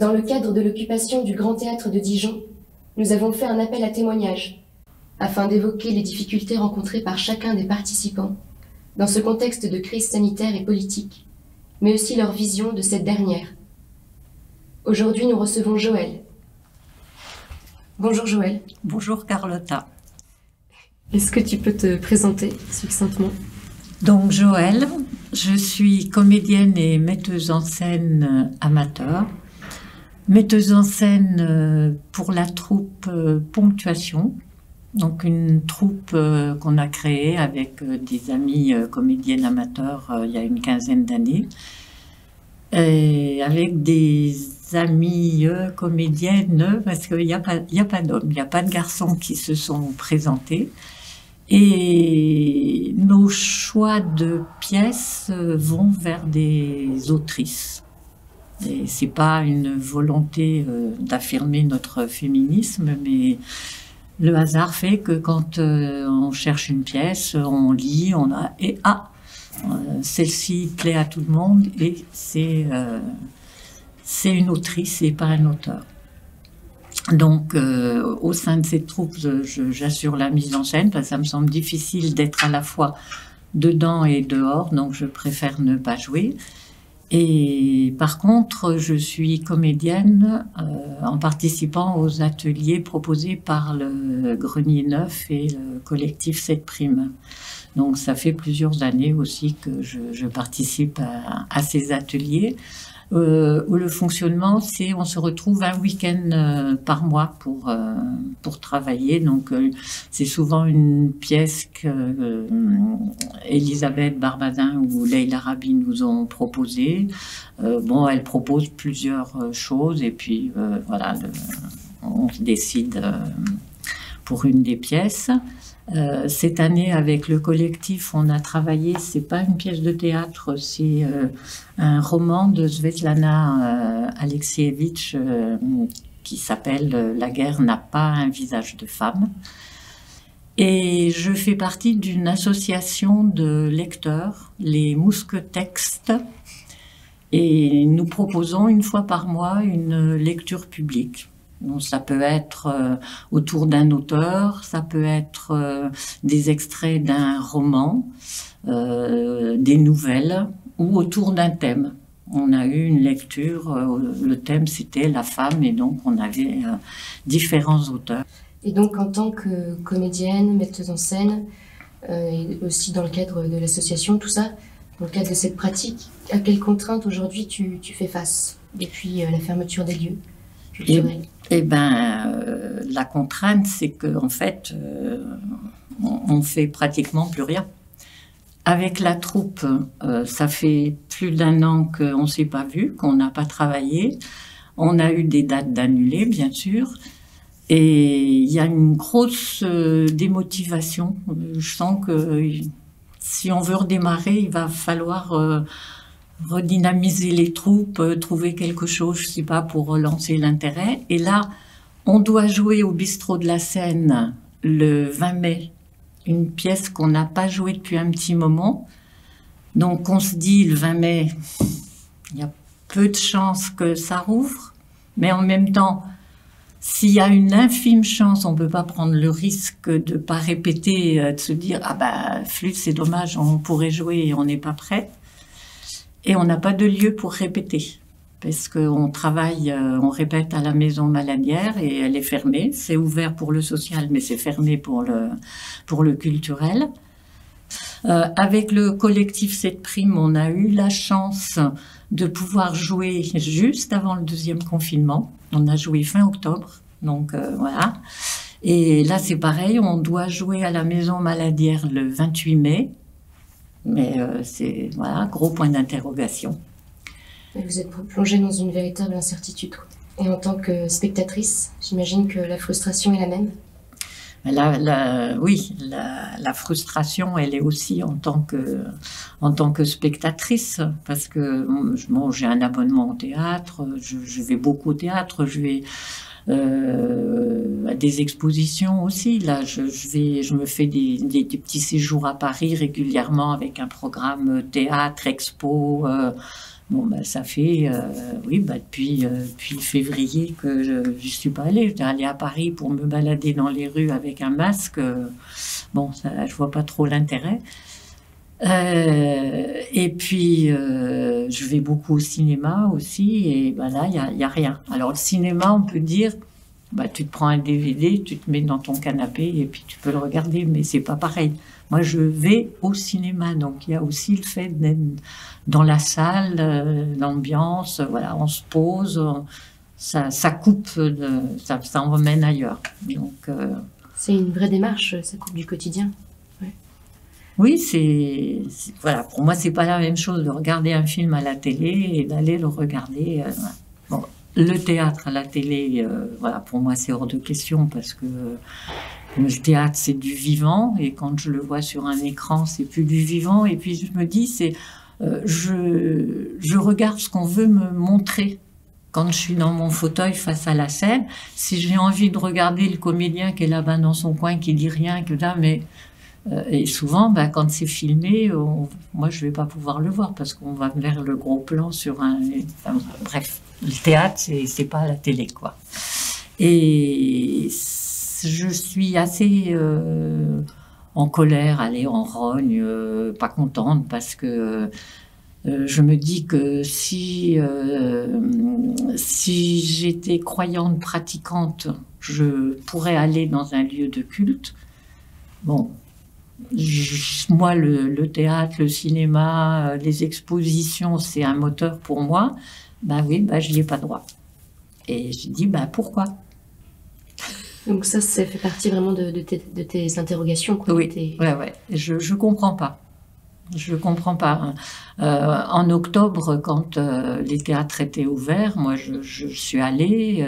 Dans le cadre de l'occupation du Grand Théâtre de Dijon, nous avons fait un appel à témoignages afin d'évoquer les difficultés rencontrées par chacun des participants dans ce contexte de crise sanitaire et politique, mais aussi leur vision de cette dernière. Aujourd'hui, nous recevons Joël. Bonjour Joël. Bonjour Carlotta. Est-ce que tu peux te présenter succinctement? Donc Joël, je suis comédienne et metteuse en scène amateur. Metteuse en scène pour la troupe Ponctuation, donc une troupe qu'on a créée avec des amis comédiennes amateurs il y a une quinzaine d'années, et avec des amis comédiennes, parce qu'il n'y a pas d'hommes, il n'y a pas de garçons qui se sont présentés. Et nos choix de pièces vont vers des autrices. Et c'est pas une volonté d'affirmer notre féminisme, mais le hasard fait que quand on cherche une pièce, on lit, celle-ci plaît à tout le monde et c'est une autrice et pas un auteur. Donc, au sein de cette troupe, j'assure la mise en scène parce que ça me semble difficile d'être à la fois dedans et dehors, donc je préfère ne pas jouer. Et par contre, je suis comédienne en participant aux ateliers proposés par le Grenier Neuf et le collectif 7 Prime. Donc, ça fait plusieurs années aussi que je participe à ces ateliers. Où le fonctionnement, c'est on se retrouve un week-end par mois pour travailler. Donc, c'est souvent une pièce que Elisabeth Barbazin ou Leila Rabi nous ont proposée. Elle propose plusieurs choses et puis voilà, on se décide pour une des pièces. Cette année, avec le collectif, on a travaillé, c'est pas une pièce de théâtre, c'est un roman de Svetlana Alexievitch qui s'appelle « La guerre n'a pas un visage de femme ». Et je fais partie d'une association de lecteurs, les Mousquetextes, et nous proposons une fois par mois une lecture publique. Donc, ça peut être autour d'un auteur, ça peut être des extraits d'un roman, des nouvelles, ou autour d'un thème. On a eu une lecture, le thème c'était la femme, et donc on avait différents auteurs. Et donc en tant que comédienne, metteuse en scène, et aussi dans le cadre de l'association, tout ça, dans le cadre de cette pratique, à quelles contraintes aujourd'hui tu fais face depuis la fermeture des lieux? La contrainte, c'est qu'en fait, on fait pratiquement plus rien. Avec la troupe, ça fait plus d'1 an qu'on ne s'est pas vu, qu'on n'a pas travaillé. On a eu des dates d'annulés, bien sûr. Et il y a une grosse démotivation. Je sens que si on veut redémarrer, il va falloir redynamiser les troupes, trouver quelque chose, je ne sais pas, pour relancer l'intérêt. Et là, on doit jouer au Bistrot de la Seine le 20 mai, une pièce qu'on n'a pas jouée depuis un petit moment. Donc on se dit, le 20 mai, il y a peu de chances que ça rouvre, mais en même temps, s'il y a une infime chance, on ne peut pas prendre le risque de ne pas répéter, de se dire « Ah ben, flûte, c'est dommage, on pourrait jouer et on n'est pas prêt ». Et on n'a pas de lieu pour répéter, parce qu'on travaille, on répète à la maison Maladière et elle est fermée. C'est ouvert pour le social, mais c'est fermé pour le culturel. Avec le collectif 7 Prime, on a eu la chance de pouvoir jouer juste avant le 2e confinement. On a joué fin octobre, donc voilà. Et là, c'est pareil, on doit jouer à la maison Maladière le 28 mai. Mais c'est, voilà, gros point d'interrogation. Vous êtes plongée dans une véritable incertitude. Et en tant que spectatrice, j'imagine que la frustration est la même? Oui, la frustration, elle est aussi en tant que spectatrice, parce que j'ai un abonnement au théâtre, je vais beaucoup au théâtre, je vais à des expositions aussi. Là, je me fais des petits séjours à Paris régulièrement avec un programme théâtre, expo. Bon, ben, ça fait, oui, ben, depuis février que je ne suis pas allée. J'étais allée à Paris pour me balader dans les rues avec un masque. Bon, ça, je vois pas trop l'intérêt. Et puis, je vais beaucoup au cinéma aussi, et ben là, il y a rien. Alors, le cinéma, on peut dire, bah, tu te prends un DVD, tu te mets dans ton canapé, et puis tu peux le regarder, mais c'est pas pareil. Moi, je vais au cinéma, donc il y a aussi le fait d'être dans la salle, l'ambiance, voilà, on se pose, ça coupe, ça emmène ailleurs. Donc, c'est une vraie démarche, ça coupe du quotidien. Oui, voilà, pour moi, c'est pas la même chose de regarder un film à la télé et d'aller le regarder. Bon, le théâtre à la télé, voilà, pour moi, c'est hors de question parce que le théâtre, c'est du vivant et quand je le vois sur un écran, c'est plus du vivant. Et puis, je me dis, je regarde ce qu'on veut me montrer. Quand je suis dans mon fauteuil face à la scène, si j'ai envie de regarder le comédien qui est là-bas dans son coin, qui dit rien, que là, mais... et souvent, ben, quand c'est filmé, moi je ne vais pas pouvoir le voir parce qu'on va vers le gros plan sur un... Enfin, bref, le théâtre, c'est pas la télé, quoi. Et je suis assez en colère, allez, en rogne, pas contente parce que je me dis que si j'étais croyante, pratiquante, je pourrais aller dans un lieu de culte. Bon... Moi, le théâtre, le cinéma, les expositions, c'est un moteur pour moi. Ben oui, ben, je n'y ai pas droit. Et je dis, ben pourquoi? Donc ça fait partie vraiment de tes interrogations, quoi. Oui, ouais. Je comprends pas. Je comprends pas. En octobre, quand les théâtres étaient ouverts, moi, je suis allée...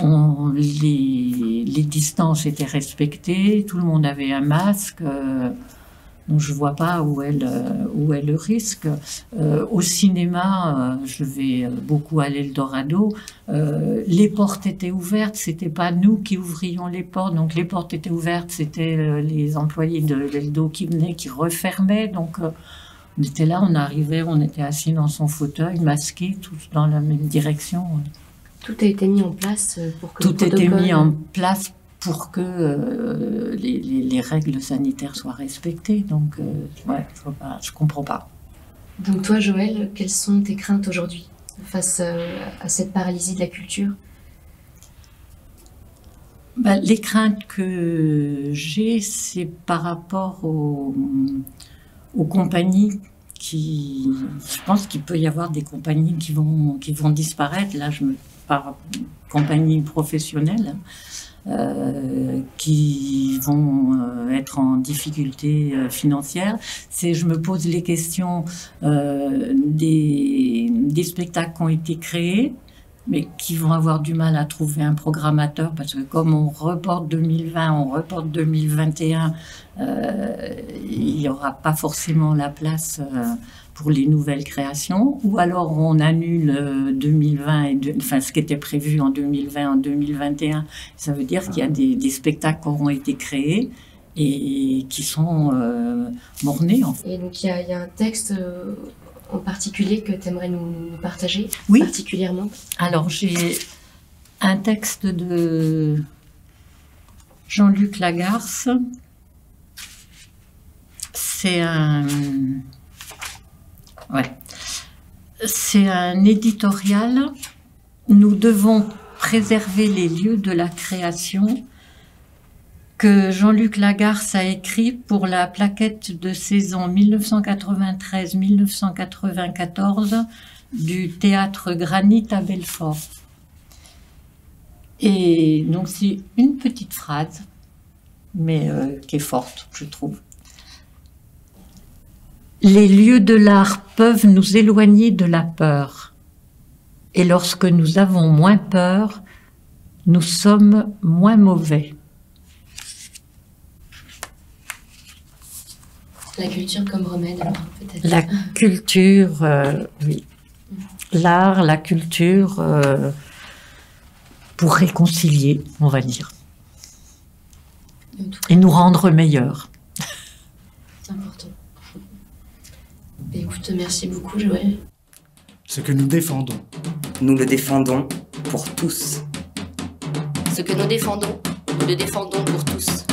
les distances étaient respectées, tout le monde avait un masque, donc je ne vois pas où est le risque. Au cinéma, je vais beaucoup à l'Eldorado, les portes étaient ouvertes, ce n'était pas nous qui ouvrions les portes, donc les portes étaient ouvertes, c'était les employés de l'Eldo qui venaient, qui refermaient, donc on était là, on arrivait, on était assis dans son fauteuil, masqués, tous dans la même direction. Tout a été mis en place pour que tout a été mis en place pour que les règles sanitaires soient respectées. Donc, ouais, je comprends pas. Donc toi, Joël, quelles sont tes craintes aujourd'hui face à cette paralysie de la culture? Ben, les craintes que j'ai, c'est par rapport aux compagnies je pense qu'il peut y avoir des compagnies qui vont disparaître. Là, par compagnie professionnelle qui vont être en difficulté financière. Je me pose les questions des spectacles qui ont été créés, mais qui vont avoir du mal à trouver un programmateur parce que comme on reporte 2020, on reporte 2021, il n'y aura pas forcément la place pour les nouvelles créations, ou alors on annule 2020, enfin ce qui était prévu en 2020, en 2021. Ça veut dire qu'il y a des spectacles qui auront été créés et qui sont mornés. En fait. Et donc il y a un texte en particulier que tu aimerais nous partager? Oui. Particulièrement. Alors j'ai un texte de Jean-Luc Lagarce. C'est un éditorial. Nous devons préserver les lieux de la création que Jean-Luc Lagarce a écrit pour la plaquette de saison 1993-1994 du théâtre Granit à Belfort. Et donc c'est une petite phrase, mais qui est forte, je trouve. Les lieux de l'art peuvent nous éloigner de la peur. Et lorsque nous avons moins peur, nous sommes moins mauvais. La culture comme remède, alors, peut-être. La culture, oui. L'art, la culture, pour réconcilier, on va dire, En tout cas, et nous rendre meilleurs. c'est important. Écoute, merci beaucoup, Joël. Ce que nous défendons. Nous le défendons pour tous. Ce que nous défendons le défendons pour tous.